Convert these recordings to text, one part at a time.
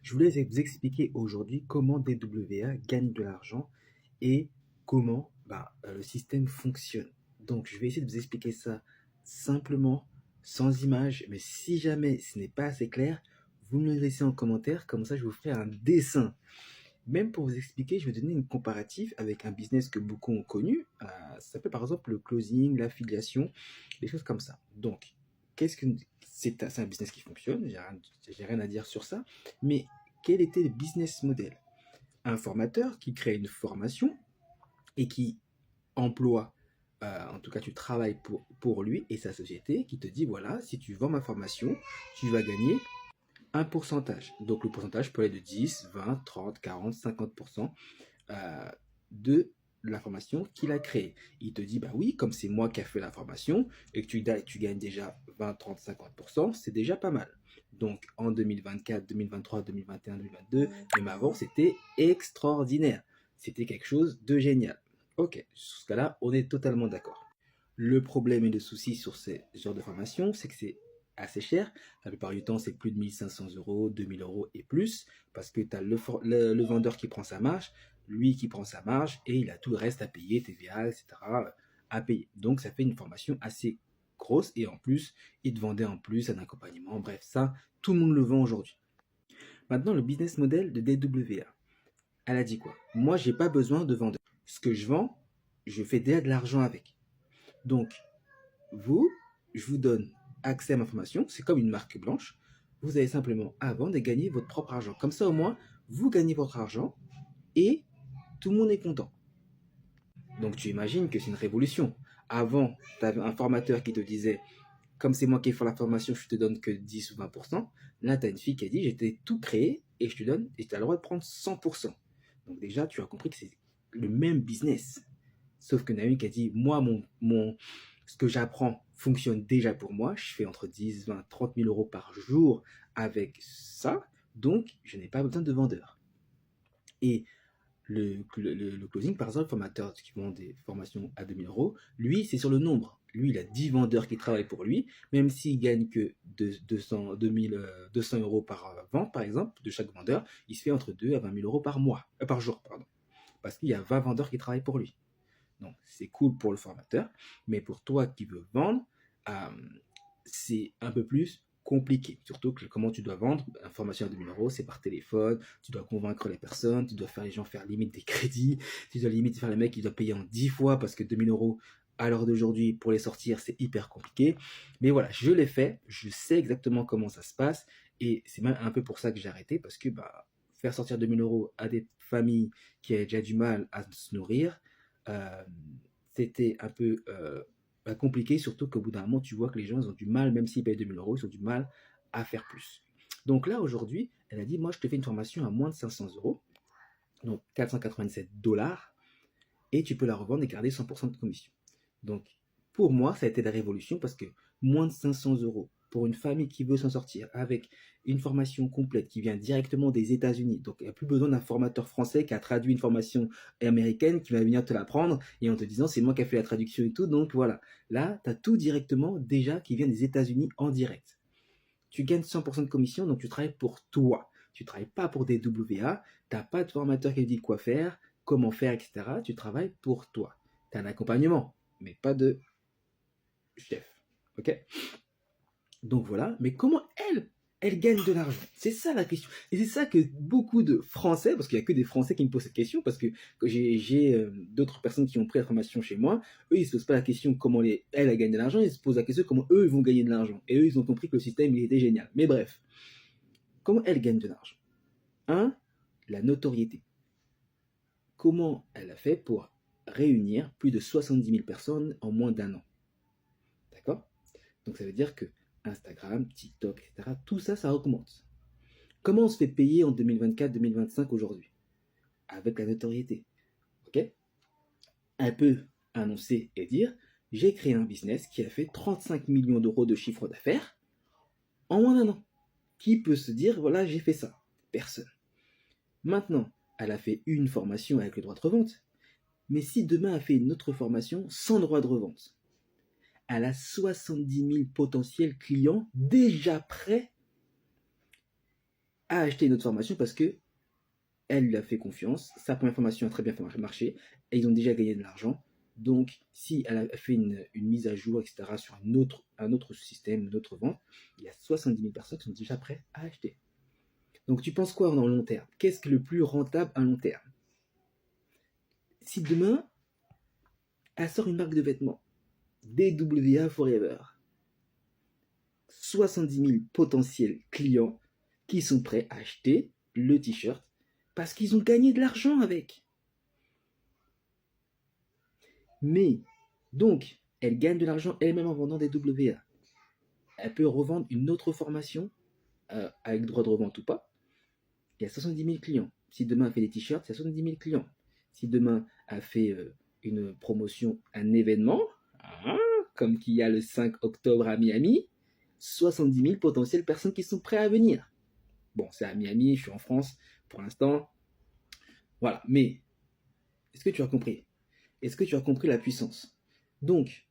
Je voulais vous expliquer aujourd'hui comment DWA gagne de l'argent et comment le système fonctionne. Donc, je vais essayer de vous expliquer ça simplement, sans image, mais si jamais ce n'est pas assez clair, vous me le laissez en commentaire, comme ça je vous ferai un dessin. Même pour vous expliquer, je vais donner une comparative avec un business que beaucoup ont connu. Ça s'appelle par exemple le closing, l'affiliation, des choses comme ça. Donc, qu'est-ce que c'est un business qui fonctionne, j'ai rien à dire sur ça, mais quel était le business model? Un formateur qui crée une formation et qui emploie, en tout cas tu travailles pour lui et sa société, qui te dit voilà, si tu vends ma formation, tu vas gagner un pourcentage. Donc le pourcentage peut aller de 10, 20, 30, 40, 50% de la formation qu'il a créée. Il te dit, bah oui, comme c'est moi qui ai fait la formation et que tu gagnes déjà 20, 30, 50%, c'est déjà pas mal. Donc en 2024, 2023, 2021, 2022, même avant, c'était extraordinaire. C'était quelque chose de génial. Ok, sur ce cas-là, on est totalement d'accord. Le problème et le souci sur ces genres de formation, c'est que c'est assez cher. La plupart du temps, c'est plus de 1500 euros, 2000 euros et plus, parce que tu as le vendeur qui prend sa marge, lui qui prend sa marge, et il a tout le reste à payer, TVA, etc., à payer. Donc, ça fait une formation assez grosse, et en plus, il te vendait en plus un accompagnement. Bref, ça, tout le monde le vend aujourd'hui. Maintenant, le business model de DWA. Elle a dit quoi? Moi, j'ai pas besoin de vendeur. Ce que je vends, je fais déjà de l'argent avec. Donc, vous, je vous donne accès à ma formation, c'est comme une marque blanche. Vous avez simplement à vendre et gagner votre propre argent. Comme ça, au moins, vous gagnez votre argent et tout le monde est content. Donc, tu imagines que c'est une révolution. Avant, tu avais un formateur qui te disait, comme c'est moi qui ai fait la formation, je te donne que 10 ou 20%. Là, tu as une fille qui a dit, j'étais tout créé et je te donne, et tu as le droit de prendre 100%. Donc, déjà, tu as compris que c'est le même business. Sauf que Naomi qui a dit, moi, ce que j'apprends fonctionne déjà pour moi. Je fais entre 10, 20, 30 000 euros par jour avec ça. Donc, je n'ai pas besoin de vendeur. Et le closing, par exemple, le formateur qui vend des formations à 2000 euros, lui, c'est sur le nombre. Lui, il a 10 vendeurs qui travaillent pour lui, même s'il gagne que 200 euros par vente, par exemple, de chaque vendeur, il se fait entre 2 à 20 000 euros par mois, par jour, pardon. Parce qu'il y a 20 vendeurs qui travaillent pour lui. Donc, c'est cool pour le formateur, mais pour toi qui veux vendre, euh, c'est un peu plus compliqué. Surtout que comment tu dois vendre, une formation à 2000 euros, c'est par téléphone, tu dois convaincre les personnes, tu dois faire les gens faire limite des crédits, tu dois limite faire les mecs qui doivent payer en 10 fois parce que 2000 euros à l'heure d'aujourd'hui pour les sortir, c'est hyper compliqué. Mais voilà, je l'ai fait, je sais exactement comment ça se passe et c'est même un peu pour ça que j'ai arrêté parce que faire sortir 2000 euros à des familles qui avaient déjà du mal à se nourrir, euh, c'était un peu compliqué, surtout qu'au bout d'un moment, tu vois que les gens ils ont du mal, même s'ils payent 2000 euros, ils ont du mal à faire plus. Donc là, aujourd'hui, elle a dit, moi, je te fais une formation à moins de 500 euros, donc 487 dollars, et tu peux la revendre et garder 100% de commission. Donc, pour moi, ça a été la révolution parce que moins de 500 euros pour une famille qui veut s'en sortir avec une formation complète qui vient directement des États-Unis. Donc, il n'y a plus besoin d'un formateur français qui a traduit une formation américaine qui va venir te l'apprendre et en te disant c'est moi qui ai fait la traduction et tout. Donc, voilà. Là, tu as tout directement déjà qui vient des États-Unis en direct. Tu gagnes 100% de commission, donc tu travailles pour toi. Tu ne travailles pas pour des WA, tu n'as pas de formateur qui te dit quoi faire, comment faire, etc. Tu travailles pour toi. Tu as un accompagnement, mais pas de chef. Ok? Donc voilà, mais comment elle gagne de l'argent? C'est ça la question. Et c'est ça que beaucoup de Français, parce qu'il n'y a que des Français qui me posent cette question, parce que j'ai d'autres personnes qui ont pris la formation chez moi, eux, ils ne se posent pas la question comment elle gagne de l'argent, ils se posent la question comment eux, ils vont gagner de l'argent. Et eux, ils ont compris que le système, il était génial. Mais bref, comment elle gagne de l'argent? Un, la notoriété. Comment elle a fait pour réunir plus de 70 000 personnes en moins d'un an? D'accord? Donc ça veut dire que Instagram, TikTok, etc., tout ça, ça augmente. Comment on se fait payer en 2024-2025 aujourd'hui? Avec la notoriété. Ok? Elle peut annoncer et dire, j'ai créé un business qui a fait 35 millions d'euros de chiffre d'affaires en moins d'un an. Qui peut se dire, voilà, j'ai fait ça? Personne. Maintenant, elle a fait une formation avec le droit de revente. Mais si demain elle fait une autre formation sans droit de revente, elle a 70 000 potentiels clients déjà prêts a acheté une autre formation parce que elle lui a fait confiance. Sa première formation a très bien marché et ils ont déjà gagné de l'argent. Donc, si elle a fait une mise à jour, etc., sur un autre système, une autre vente, il y a 70 000 personnes qui sont déjà prêtes à acheter. Donc, tu penses quoi dans le long terme? Qu'est-ce qui est le plus rentable à long terme? Si demain, elle sort une marque de vêtements, DWA Forever, 70 000 potentiels clients qui sont prêts à acheter le t-shirt parce qu'ils ont gagné de l'argent avec. Mais, donc, elle gagne de l'argent elle-même en vendant des WA. Elle peut revendre une autre formation avec droit de revente ou pas. Il y a 70 000 clients. Si demain elle fait des t-shirts, il y a 70 000 clients. Si demain elle fait une promotion, un événement, hein, comme qu'il y a le 5 octobre à Miami, 70 000 potentielles personnes qui sont prêtes à venir. Bon, c'est à Miami, je suis en France pour l'instant. Voilà, mais est-ce que tu as compris? Est-ce que tu as compris la puissance? Donc,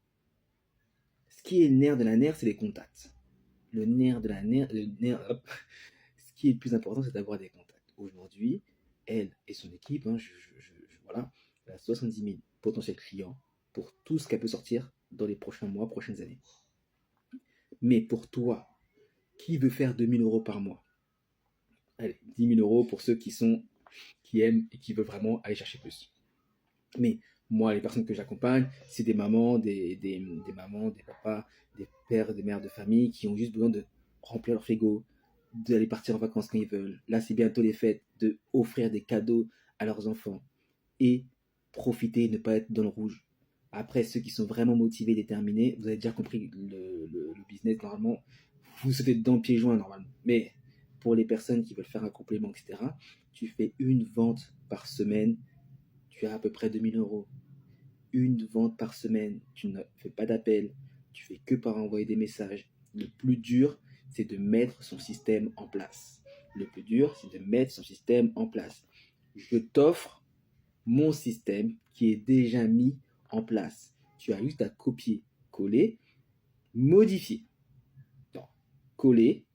ce qui est le nerf de la nerf, c'est les contacts. Le nerf de la nerf, ce qui est le plus important, c'est d'avoir des contacts. Aujourd'hui, elle et son équipe, hein, voilà, elle a 70 000 potentiels clients pour tout ce qu'elle peut sortir dans les prochains mois, prochaines années. Mais pour toi, qui veut faire 2 000 euros par mois? Allez, 10 000 euros pour ceux qui aiment et qui veulent vraiment aller chercher plus. Mais moi, les personnes que j'accompagne, c'est des mamans, des mamans, des papas, des pères, des mères de famille qui ont juste besoin de remplir leur frigo, d'aller partir en vacances quand ils veulent. Là, c'est bientôt les fêtes, de offrir des cadeaux à leurs enfants et profiter, ne pas être dans le rouge. Après, ceux qui sont vraiment motivés, déterminés, vous avez déjà compris le business, normalement, vous sautez dedans pieds joints, normalement. Mais pour les personnes qui veulent faire un complément, etc., tu fais une vente par semaine, tu as à peu près 2 000 euros. Une vente par semaine, tu ne fais pas d'appel, tu fais que par envoyer des messages. Le plus dur, c'est de mettre son système en place. Le plus dur, c'est de mettre son système en place. Je t'offre mon système qui est déjà mis en place. Tu as juste à copier, coller, modifier. Non, coller,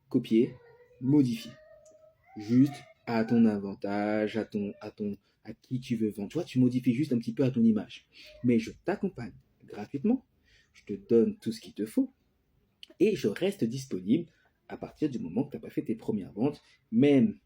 copier, modifier. Juste à ton avantage, à qui tu veux vendre. Tu vois, tu modifies juste un petit peu à ton image. Mais je t'accompagne gratuitement. Je te donne tout ce qu'il te faut. Et je reste disponible à partir du moment que tu n'as pas fait tes premières ventes. Même,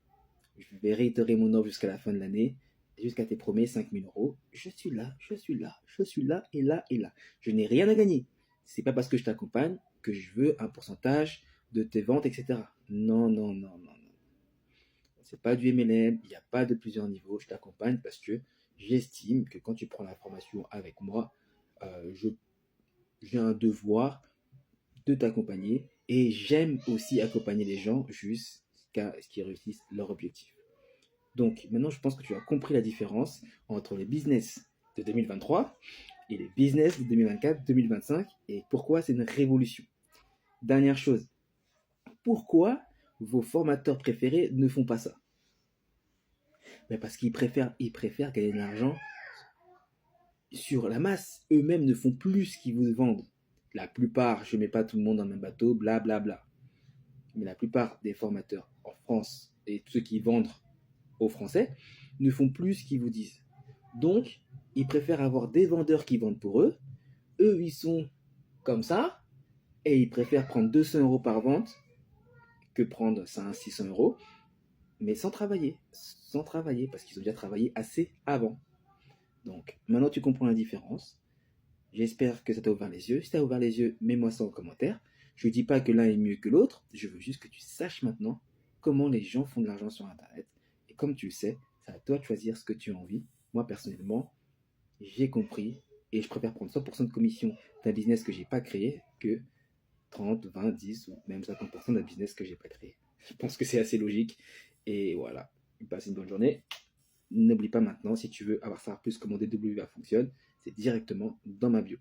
je vais réitérer mon offre jusqu'à la fin de l'année, jusqu'à tes premiers 5 000 euros. Je suis là, je suis là, je suis là et là et là. Je n'ai rien à gagner. C'est pas parce que je t'accompagne que je veux un pourcentage de tes ventes, etc. Non, non, non, non. C'est pas du MLM, il n'y a pas de plusieurs niveaux. Je t'accompagne parce que j'estime que quand tu prends la formation avec moi, euh, j'ai un devoir de t'accompagner et j'aime aussi accompagner les gens jusqu'à ce qu'ils réussissent leur objectif. Donc maintenant, je pense que tu as compris la différence entre les business de 2023 et les business de 2024, 2025 et pourquoi c'est une révolution. Dernière chose, pourquoi vos formateurs préférés ne font pas ça? Mais parce ils préfèrent gagner de l'argent sur la masse. Eux-mêmes ne font plus ce qu'ils vous vendent. La plupart, je ne mets pas tout le monde dans le même bateau, blablabla. Bla bla. Mais la plupart des formateurs en France et ceux qui vendent aux Français ne font plus ce qu'ils vous disent. Donc, ils préfèrent avoir des vendeurs qui vendent pour eux. Eux, ils sont comme ça. Et ils préfèrent prendre 200 euros par vente que prendre 500, 600 euros. Mais sans travailler. Sans travailler parce qu'ils ont déjà travaillé assez avant. Donc, maintenant tu comprends la différence. J'espère que ça t'a ouvert les yeux. Si ça t'a ouvert les yeux, mets-moi ça en commentaire. Je ne dis pas que l'un est mieux que l'autre. Je veux juste que tu saches maintenant comment les gens font de l'argent sur Internet. Et comme tu le sais, c'est à toi de choisir ce que tu as envie. Moi, personnellement, j'ai compris et je préfère prendre 100% de commission d'un business que je n'ai pas créé que 30, 20, 10 ou même 50% d'un business que je n'ai pas créé. Je pense que c'est assez logique. Et voilà. Passe une bonne journée. N'oublie pas maintenant, si tu veux avoir savoir plus comment DWA fonctionne, c'est directement dans ma bio.